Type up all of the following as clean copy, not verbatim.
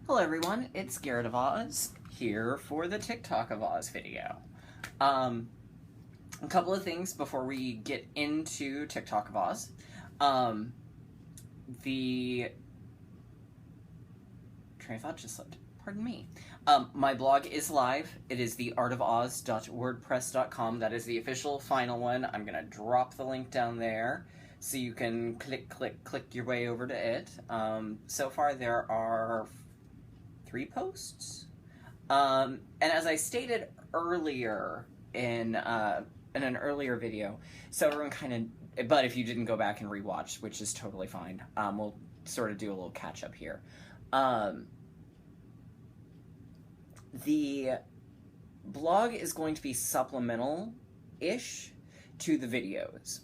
Hello everyone, it's Tik-Tok of Oz, here for the Tik-Tok of Oz video. A couple of things before we get into Tik-Tok of Oz. The train of thought just slipped, pardon me. My blog is live. It is theartofoz.wordpress.com. That is the official final one. I'm gonna drop the link down there so you can click your way over to it. So far there are 3 posts. And as I stated earlier in an earlier video, so everyone kind of, but if you didn't go back and rewatch, which is totally fine, we'll sort of do a little catch up here. The blog is going to be supplemental-ish to the videos.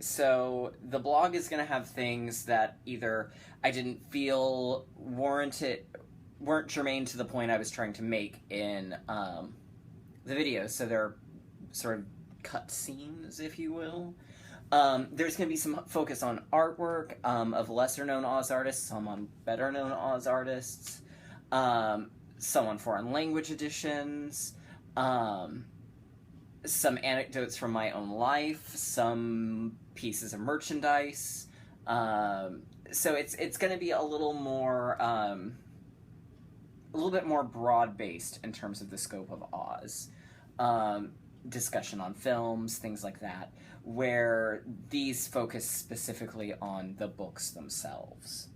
So the blog is going to have things that either I didn't feel weren't germane to the point I was trying to make in the videos. So they're sort of cut scenes, if you will. There's going to be some focus on artwork of lesser-known Oz artists, some on better-known Oz artists, some on foreign language editions, some anecdotes from my own life, some pieces of merchandise. So it's going to be a little more, a little bit more broad-based in terms of the scope of Oz. Discussion on films, things like that, where these focus specifically on the books themselves.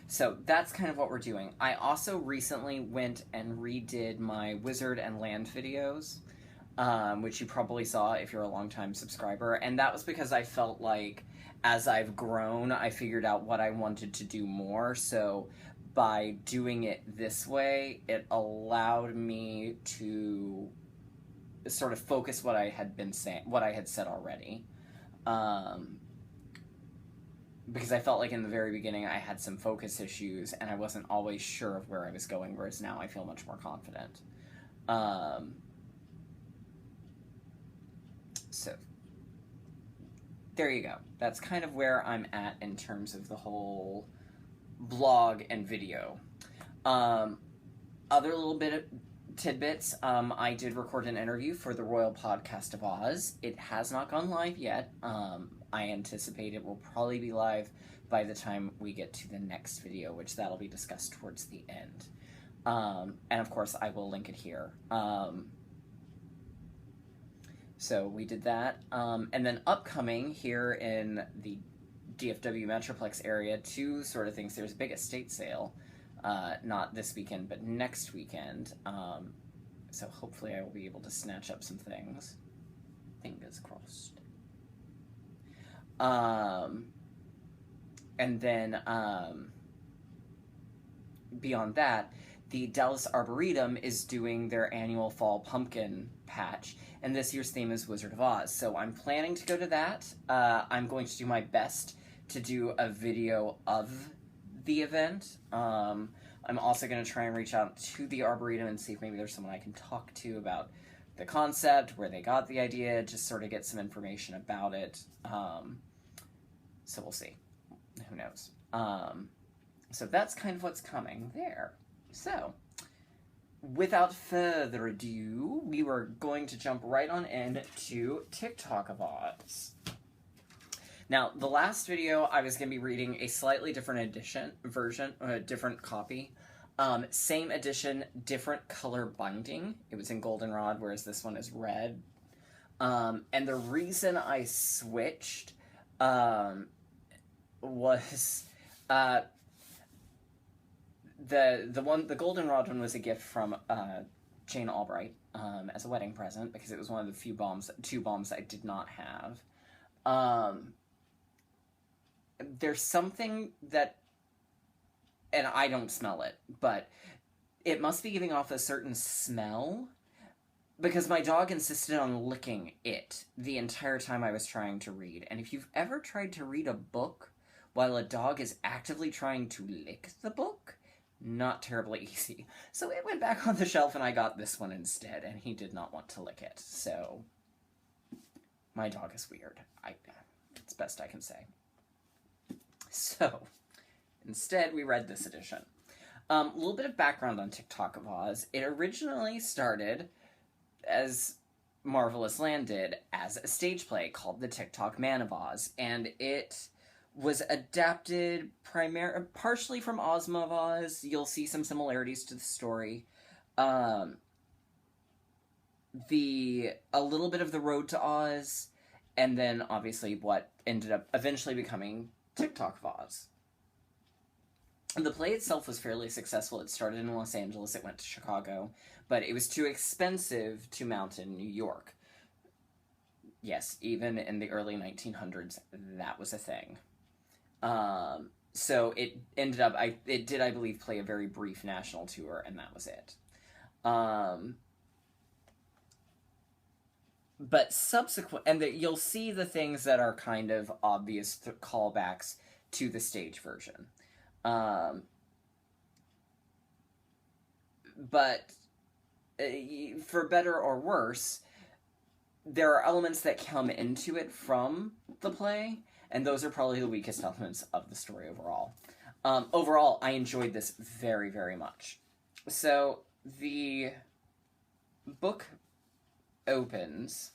So that's kind of what we're doing. I also recently went and redid my Wizard and Land videos, which you probably saw if you're a longtime subscriber, and that was because I felt like as I've grown, I figured out what I wanted to do more, so by doing it this way, it allowed me to sort of focus what I had been saying, what I had said already. Because I felt like in the very beginning I had some focus issues and I wasn't always sure of where I was going, whereas now I feel much more confident. So, there you go. That's kind of where I'm at in terms of the whole blog and video. Other little bit of tidbits, I did record an interview for the Royal Podcast of Oz. It has not gone live yet. I anticipate it will probably be live by the time we get to the next video, which that'll be discussed towards the end. And of course, I will link it here. So we did that. And then upcoming here in the DFW Metroplex area, 2 sort of things. There's a big estate sale, not this weekend, but next weekend. So hopefully I will be able to snatch up some things. Fingers crossed. And then, beyond that, the Dallas Arboretum is doing their annual fall pumpkin patch, and this year's theme is Wizard of Oz. So I'm planning to go to that. I'm going to do my best to do a video of the event. I'm also going to try and reach out to the Arboretum and see if maybe there's someone I can talk to about the concept, where they got the idea, just sort of get some information about it. So we'll see. Who knows? So that's kind of what's coming there. So, without further ado, we were going to jump right on into Tik-Tok of Oz. Now, the last video, I was going to be reading a slightly different different copy. Same edition, different color binding. It was in goldenrod, whereas this one is red. And the reason I switched was the goldenrod one was a gift from Jane Albright as a wedding present, because it was one of the few two bombs I did not have. There's something that, and I don't smell it, but it must be giving off a certain smell, because my dog insisted on licking it the entire time I was trying to read. And if you've ever tried to read a book while a dog is actively trying to lick the book, not terribly easy. So it went back on the shelf and I got this one instead, and he did not want to lick it. So my dog is weird. It's best I can say. So, Instead, we read this edition. A little bit of background on Tik-Tok of Oz. It originally started, as Marvelous Land did, as a stage play called The Tik-Tok Man of Oz, and it was adapted partially from Ozma of Oz. You'll see some similarities to the story. A little bit of The Road to Oz, and then obviously what ended up eventually becoming Tik-Tok of Oz. The play itself was fairly successful. It started in Los Angeles, it went to Chicago, but it was too expensive to mount in New York. Yes, even in the early 1900s, that was a thing. So it ended up, it did, I believe, play a very brief national tour, and that was it. But subsequent, and you'll see the things that are kind of obvious callbacks to the stage version. But for better or worse, there are elements that come into it from the play, and those are probably the weakest elements of the story overall. Overall, I enjoyed this very, very much. So, the book opens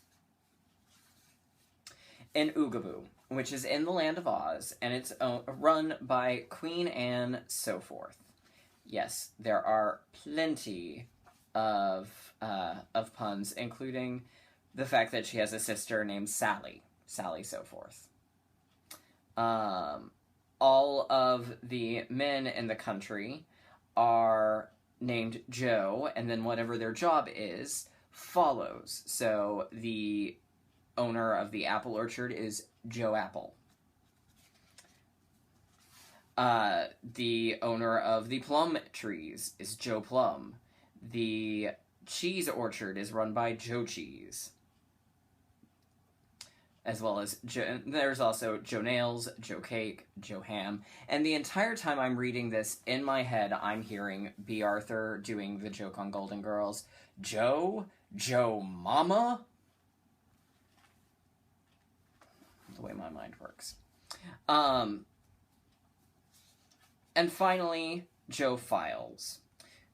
in Oogaboo, which is in the Land of Oz, and it's run by Queen Anne so forth. Yes, there are plenty of puns, including the fact that she has a sister named Sally so forth. All of the men in the country are named Joe, and then whatever their job is follows. So the owner of the apple orchard is Joe Apple. The owner of the plum trees is Joe Plum. The cheese orchard is run by Joe Cheese. As well as, there's also Joe Nails, Joe Cake, Joe Ham. And the entire time I'm reading this, in my head, I'm hearing B. Arthur doing the joke on Golden Girls. Joe Mama? The way my mind works. And finally, Joe Files,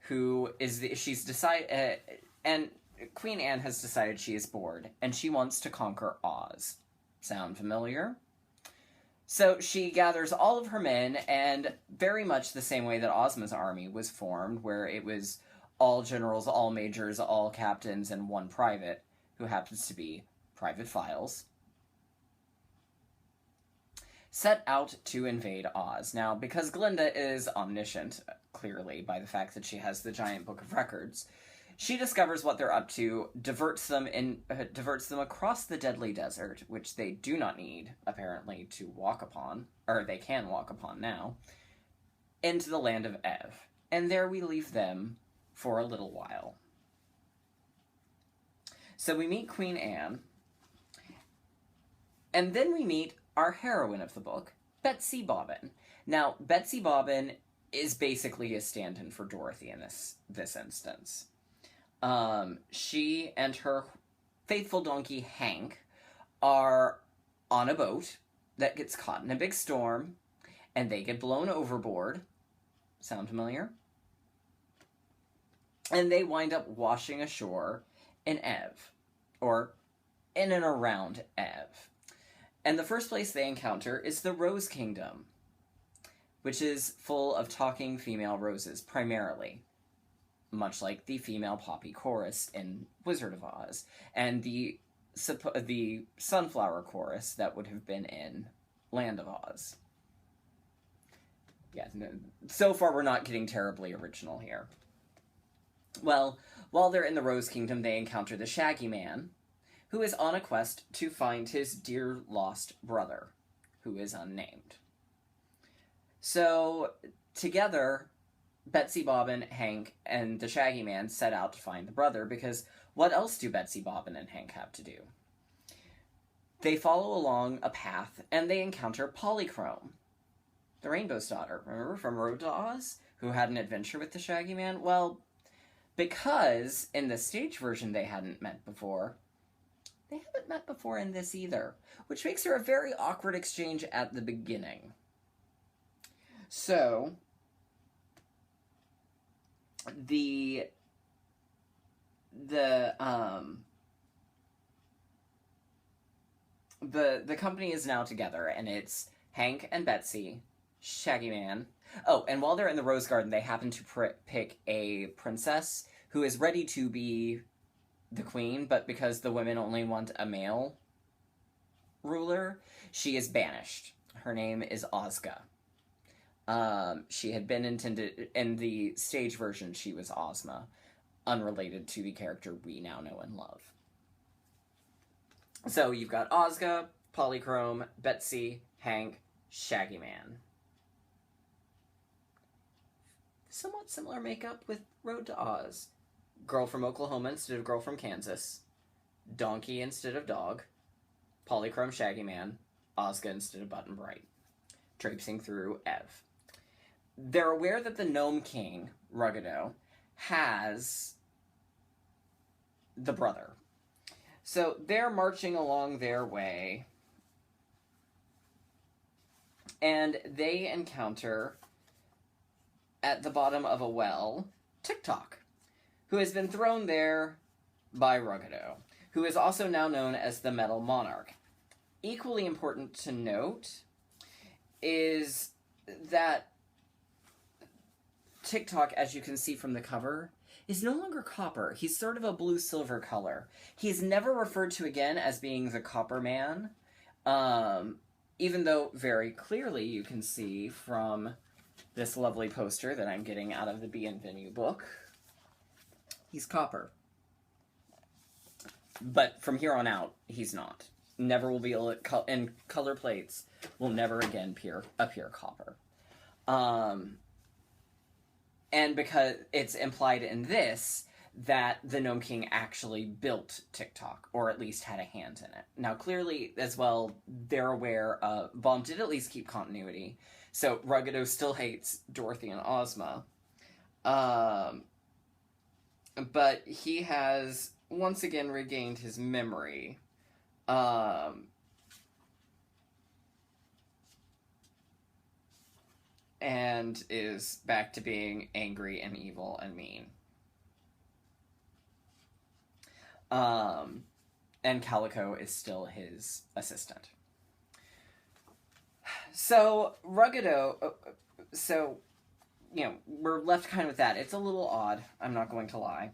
who is she's decided, and Queen Anne has decided she is bored, and she wants to conquer Oz. Sound familiar? So she gathers all of her men, and very much the same way that Ozma's army was formed, where it was all generals, all majors, all captains, and one private, who happens to be Private Files, set out to invade Oz. Now, because Glinda is omniscient, clearly, by the fact that she has the giant book of records, she discovers what they're up to, diverts them across the deadly desert, which they do not need, apparently, to walk upon, or they can walk upon now, into the land of Ev. And there we leave them for a little while. So we meet Queen Anne, and then we meet our heroine of the book, Betsy Bobbin. Now, Betsy Bobbin is basically a stand-in for Dorothy in this instance. She and her faithful donkey, Hank, are on a boat that gets caught in a big storm, and they get blown overboard. Sound familiar? And they wind up washing ashore in Ev, or in and around Ev. And the first place they encounter is the Rose Kingdom, which is full of talking female roses, primarily, much like the female poppy chorus in Wizard of Oz, and the sunflower chorus that would have been in Land of Oz. Yeah, so far we're not getting terribly original here. Well, while they're in the Rose Kingdom, they encounter the Shaggy Man, who is on a quest to find his dear lost brother, who is unnamed. So, together, Betsy Bobbin, Hank, and the Shaggy Man set out to find the brother, because what else do Betsy Bobbin and Hank have to do? They follow along a path, and they encounter Polychrome, the Rainbow's daughter, remember, from Road to Oz, who had an adventure with the Shaggy Man? Well, because in the stage version they hadn't met before, they haven't met before in this either, which makes her a very awkward exchange at the beginning. So, the company is now together, and it's Hank and Betsy, Shaggy Man. Oh, and while they're in the Rose Garden, they happen to pick a princess who is ready to be the queen, but because the women only want a male ruler, she is banished. Her name is Ozga. She had been intended in the stage version. She was Ozma, unrelated to the character we now know and love. So you've got Ozga, Polychrome, Betsy, Hank, Shaggy Man. Somewhat similar makeup with Road to Oz. Girl from Oklahoma instead of girl from Kansas. Donkey instead of dog. Polychrome Shaggy Man. Ozga instead of Button Bright. Traipsing through Ev. They're aware that the Gnome King, Ruggedo, has the brother. So they're marching along their way, and they encounter, at the bottom of a well, Tik-Tok, who has been thrown there by Ruggedo, who is also now known as the Metal Monarch. Equally important to note is that Tik-Tok, as you can see from the cover, is no longer copper. He's sort of a blue-silver color. He's never referred to again as being the Copper Man, even though very clearly you can see from this lovely poster that I'm getting out of the Be in Venue book, he's copper. But from here on out, he's not. Never will be able to, and color plates will never again appear copper. And because it's implied in this that the Gnome King actually built Tik-Tok, or at least had a hand in it. Now, clearly, as well, they're aware Baum did at least keep continuity, so Ruggedo still hates Dorothy and Ozma. But he has once again regained his memory. And is back to being angry and evil and mean. And Calico is still his assistant. So, Ruggedo, we're left kind of with that. It's a little odd, I'm not going to lie.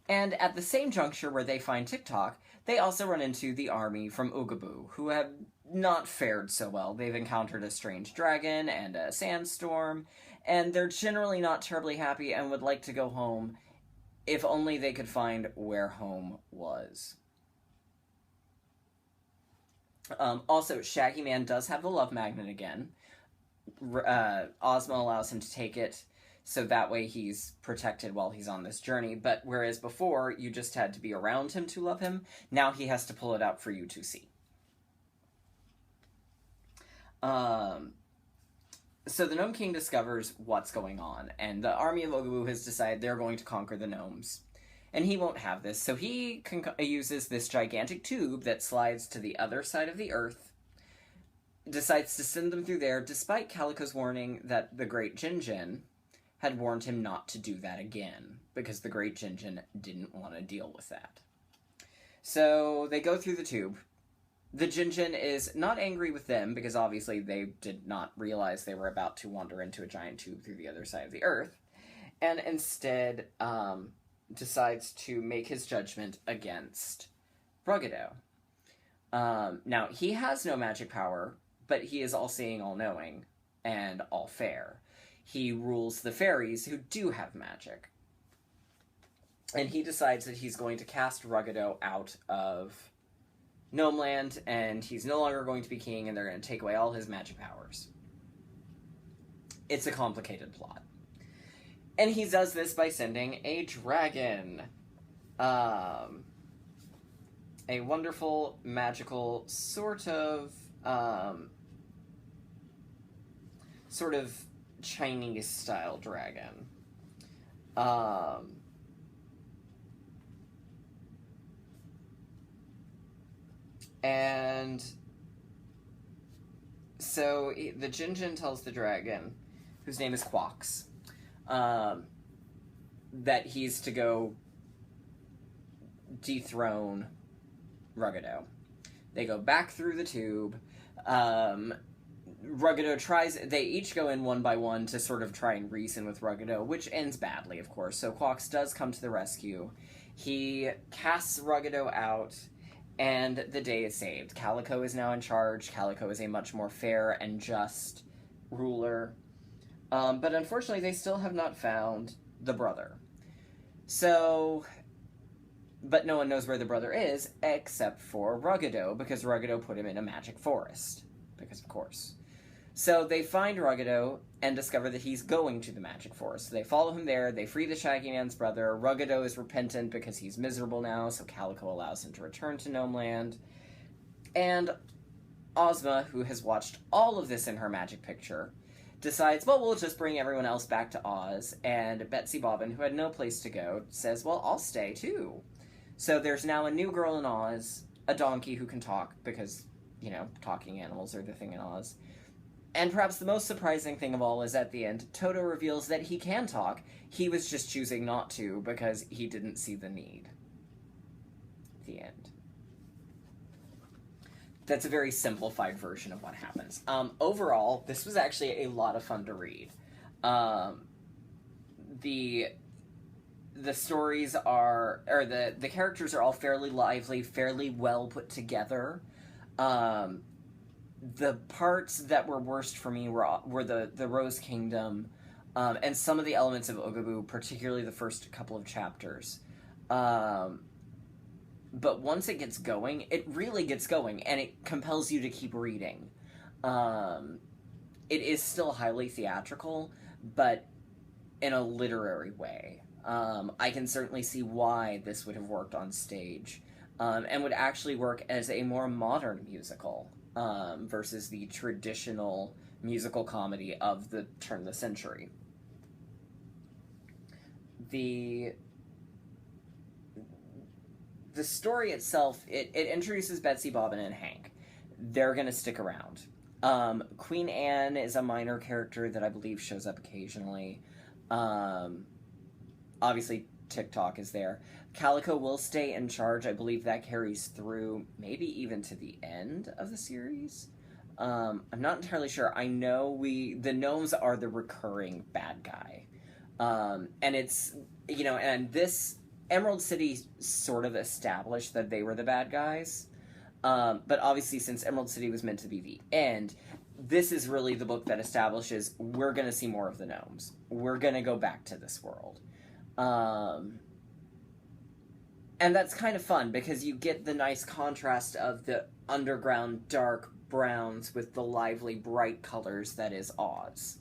And at the same juncture where they find Tik-Tok, they also run into the army from Oogaboo, who have not fared so well. They've encountered a strange dragon and a sandstorm, and they're generally not terribly happy and would like to go home if only they could find where home was. Also, Shaggy Man does have the love magnet again. Ozma allows him to take it, so that way he's protected while he's on this journey. But whereas before, you just had to be around him to love him, now he has to pull it out for you to see. So the Gnome King discovers what's going on, and the army of Oogaboo has decided they're going to conquer the gnomes. And he won't have this, so he uses this gigantic tube that slides to the other side of the earth, decides to send them through there, despite Calico's warning that the Great Jinjin had warned him not to do that again, because the Great Jinjin didn't want to deal with that. So they go through the tube. The Jinjin is not angry with them, because obviously they did not realize they were about to wander into a giant tube through the other side of the earth, and instead decides to make his judgment against Ruggedo. Now, he has no magic power, but he is all-seeing, all-knowing, and all-fair. He rules the fairies, who do have magic. And he decides that he's going to cast Ruggedo out of Gnome Land, and he's no longer going to be king, and they're going to take away all his magic powers. It's a complicated plot. And he does this by sending a dragon. A wonderful, magical, sort of Chinese-style dragon. And So the Jinjin tells the dragon, whose name is Quox, that he's to go dethrone Ruggedo. They go back through the tube. Ruggedo tries... They each go in one by one to sort of try and reason with Ruggedo, which ends badly, of course. So Quox does come to the rescue. He casts Ruggedo out, and the day is saved. Calico is now in charge. Calico is a much more fair and just ruler. But unfortunately, they still have not found the brother. So... But no one knows where the brother is, except for Ruggedo, because Ruggedo put him in a magic forest. Because of course. So they find Ruggedo and discover that he's going to the magic forest. So they follow him there, they free the Shaggy Man's brother. Ruggedo is repentant because he's miserable now, so Calico allows him to return to Gnome Land. And Ozma, who has watched all of this in her magic picture, decides, well, we'll just bring everyone else back to Oz. And Betsy Bobbin, who had no place to go, says, well, I'll stay too. So there's now a new girl in Oz, a donkey who can talk, because, you know, talking animals are the thing in Oz. And perhaps the most surprising thing of all is at the end, Toto reveals that he can talk. He was just choosing not to because he didn't see the need. The end. That's a very simplified version of what happens. Overall, this was actually a lot of fun to read. The stories are, or the characters are all fairly lively, fairly well put together. The parts that were worst for me were the Rose Kingdom, and some of the elements of Oogaboo, particularly the first couple of chapters. But once it gets going, it really gets going, and it compels you to keep reading. It is still highly theatrical, but in a literary way. I can certainly see why this would have worked on stage, and would actually work as a more modern musical, versus the traditional musical comedy of the turn of the century. The story itself, it introduces Betsy Bobbin and Hank. They're going to stick around. Queen Anne is a minor character that I believe shows up occasionally. Obviously, Tik-Tok is there. Calico will stay in charge. I believe that carries through maybe even to the end of the series. I'm not entirely sure. I know the gnomes are the recurring bad guy. And it's, you know, and this Emerald City sort of established that they were the bad guys. But obviously, since Emerald City was meant to be the end, this is really the book that establishes we're going to see more of the gnomes. We're going to go back to this world. And that's kind of fun, because you get the nice contrast of the underground dark browns with the lively bright colors that is Oz.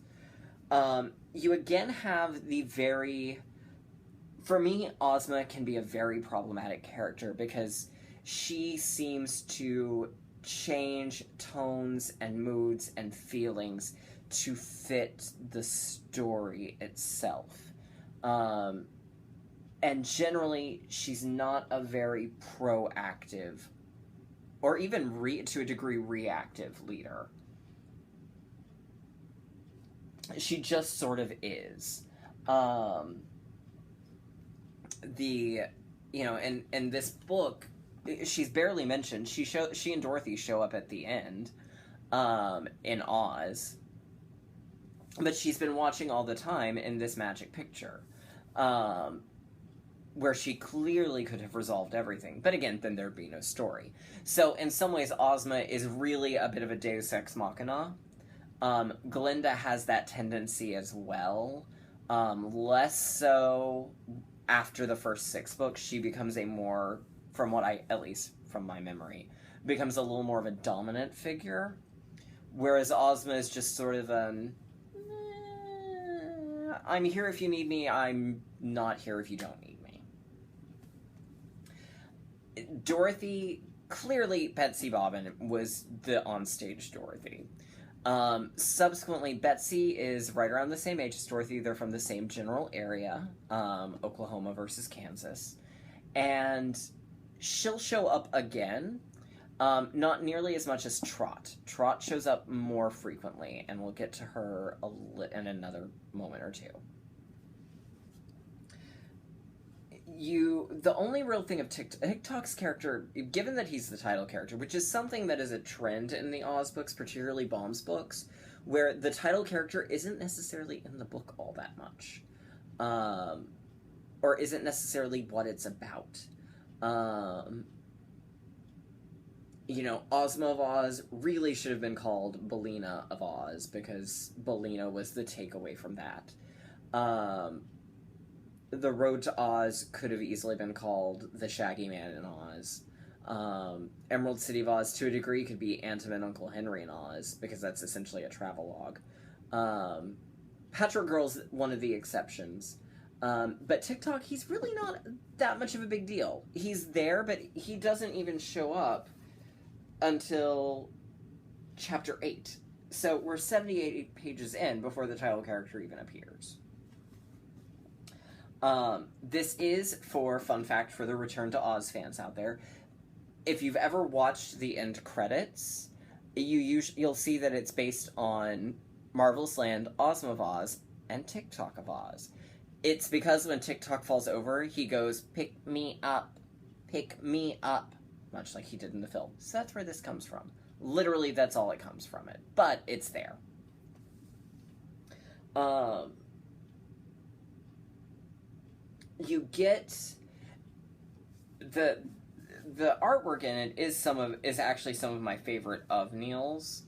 You again have the very... For me, Ozma can be a very problematic character, because she seems to change tones and moods and feelings to fit the story itself. And generally, she's not a very proactive, or even to a degree reactive leader. She just sort of is. You know, in this book, she's barely mentioned. She and Dorothy show up at the end, in Oz. But she's been watching all the time in this magic picture. Where she clearly could have resolved everything. But again, then there'd be no story. So in some ways, Ozma is really a bit of a deus ex machina. Glinda has that tendency as well. Less so after the first 6 books. She becomes a more, at least from my memory, becomes a little more of a dominant figure. Whereas Ozma is just sort of I'm here if you need me, I'm not here if you don't need me. Dorothy, clearly Betsy Bobbin was the onstage Dorothy. Subsequently, Betsy is right around the same age as Dorothy. They're from the same general area, Oklahoma versus Kansas. And she'll show up again, Not nearly as much as Trot. Trot shows up more frequently, and we'll get to her in another moment or two. The only real thing of Tik-Tok's character, given that he's the title character, which is something that is a trend in the Oz books, particularly Baum's books, where the title character isn't necessarily in the book all that much. Or isn't necessarily what it's about. Ozma of Oz really should have been called Bellina of Oz, because Bellina was the takeaway from that. The Road to Oz could have easily been called The Shaggy Man in Oz. Emerald City of Oz, to a degree, could be Aunt and Uncle Henry in Oz, because that's essentially a travelogue. Patchwork Girl's one of the exceptions. But Tik-Tok, he's really not that much of a big deal. He's there, but he doesn't even show up until chapter 8. So we're 78 pages in before the title character even appears. This is, fun fact for the Return to Oz fans out there, if you've ever watched the end credits, you'll see that it's based on Marvelous Land, Ozma of Oz, and Tik-Tok of Oz. It's because when Tik-Tok falls over, he goes, pick me up, much like he did in the film. So that's where this comes from. Literally, that's all it comes from it. But it's there. You get the artwork in it is actually some of my favorite of Neil's,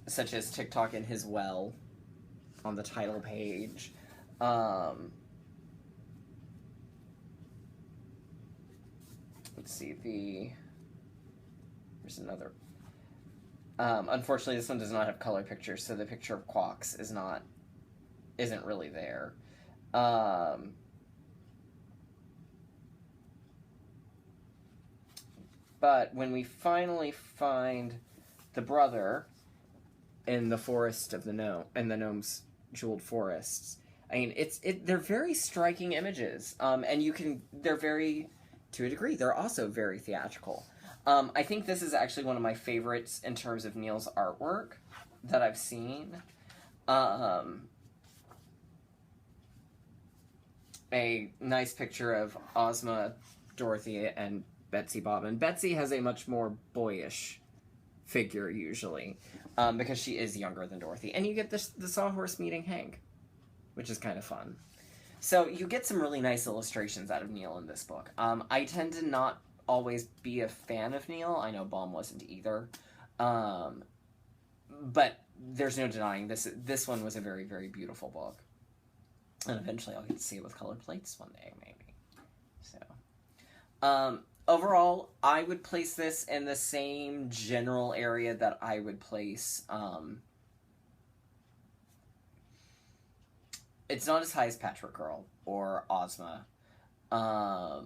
such as Tik-Tok in his well on the title page. Let's see, there's another. Unfortunately, this one does not have color pictures, so the picture of Quox isn't really there. But when we finally find the brother in the forest of the gnome's jeweled forests, I mean, they're very striking images, and they're very, to a degree, they're also very theatrical. I think this is actually one of my favorites in terms of Neil's artwork that I've seen. A nice picture of Ozma, Dorothy, and Betsy Bobbin. Betsy has a much more boyish figure, usually, because she is younger than Dorothy. And you get the Sawhorse meeting Hank, which is kind of fun. So you get some really nice illustrations out of Neil in this book. I tend to not always be a fan of Neil. I know Baum wasn't either. But there's no denying this one was a very, very beautiful book. And eventually I'll get to see it with colored plates one day, maybe. So, overall, I would place this in the same general area that I would place, it's not as high as Patchwork Girl or Ozma. I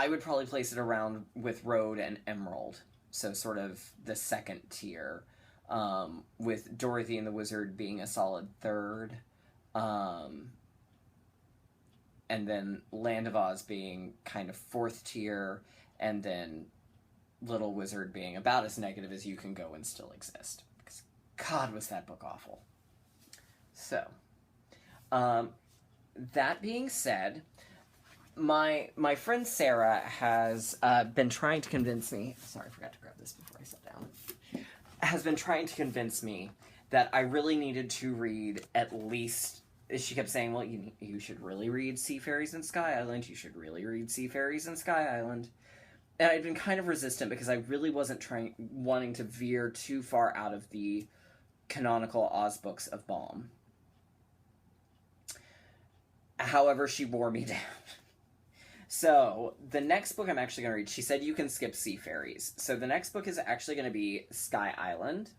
would probably place it around with Road and Emerald. So sort of the second tier, with Dorothy and the Wizard being a solid third. And then Land of Oz being kind of fourth tier, and then Little Wizard being about as negative as you can go and still exist. Because, God, was that book awful. So, that being said, my friend Sarah has been trying to convince me, sorry, I forgot to grab this before I sat down, has been trying to convince me that I really needed to read at least, she kept saying, well, you should really read Sea Fairies in Sky Island, you should really read Sea Fairies in Sky Island. And I'd been kind of resistant because I really wasn't wanting to veer too far out of the canonical Oz books of Baum. However, she wore me down. So, the next book I'm actually going to read, she said you can skip Sea Fairies. So the next book is actually going to be Sky Island.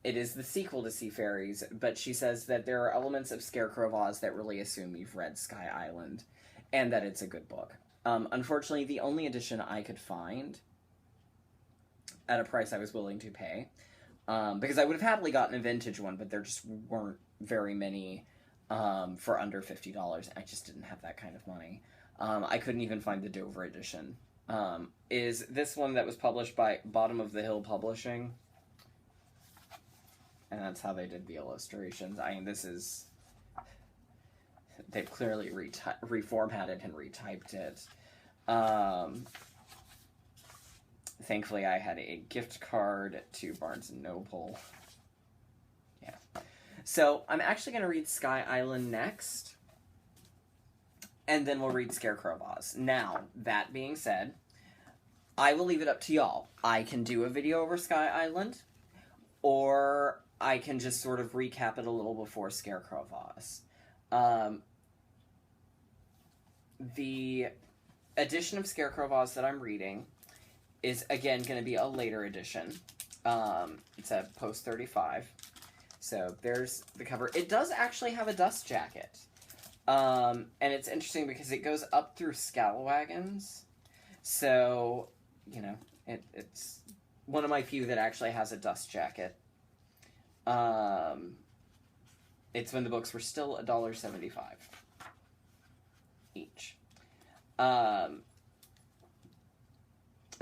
It is the sequel to Sea Fairies, but she says that there are elements of Scarecrow of Oz that really assume you've read Sky Island, and that it's a good book. Unfortunately, the only edition I could find at a price I was willing to pay, because I would have happily gotten a vintage one, but there just weren't very many for under $50. I just didn't have that kind of money. I couldn't even find the Dover edition. Is this one that was published by Bottom of the Hill Publishing. And that's how they did the illustrations. I mean, this is... They've clearly reformatted and retyped it. Thankfully, I had a gift card to Barnes & Noble. Yeah. So, I'm actually going to read Sky Island next. And then we'll read Scarecrow of Oz. Now, that being said, I will leave it up to y'all. I can do a video over Sky Island, or I can just sort of recap it a little before Scarecrow of Oz. The edition of Scarecrow of Oz that I'm reading is, again, going to be a later edition. It's a post 35. So there's the cover. It does actually have a dust jacket. And it's interesting because it goes up through scalawagons. So, you know, it's one of my few that actually has a dust jacket. It's when the books were still $1.75 each.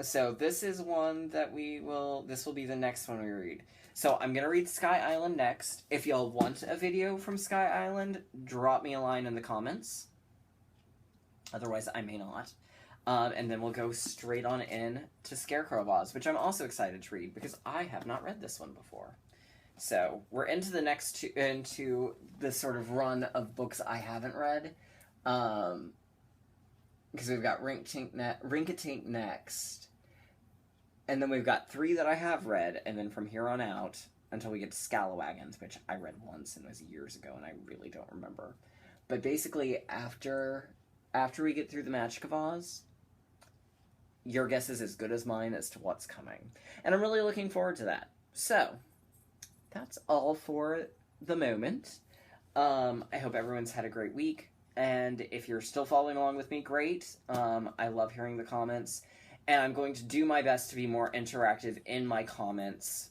So this is one that this will be the next one we read. So I'm going to read Sky Island next. If y'all want a video from Sky Island, drop me a line in the comments. Otherwise, I may not. And then we'll go straight on in to Scarecrow of Oz, which I'm also excited to read because I have not read this one before. So we're into the next into this sort of run of books I haven't read. Because we've got Rink-a-Tink next. And then we've got 3 that I have read, and then from here on out, until we get to Scalawagons, which I read once and was years ago, and I really don't remember. But basically, after we get through the Magic of Oz, your guess is as good as mine as to what's coming. And I'm really looking forward to that. So, that's all for the moment. I hope everyone's had a great week. And if you're still following along with me, great. I love hearing the comments. And I'm going to do my best to be more interactive in my comments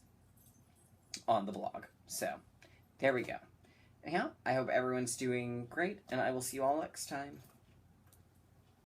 on the blog. So, there we go. Yeah, I hope everyone's doing great, and I will see you all next time.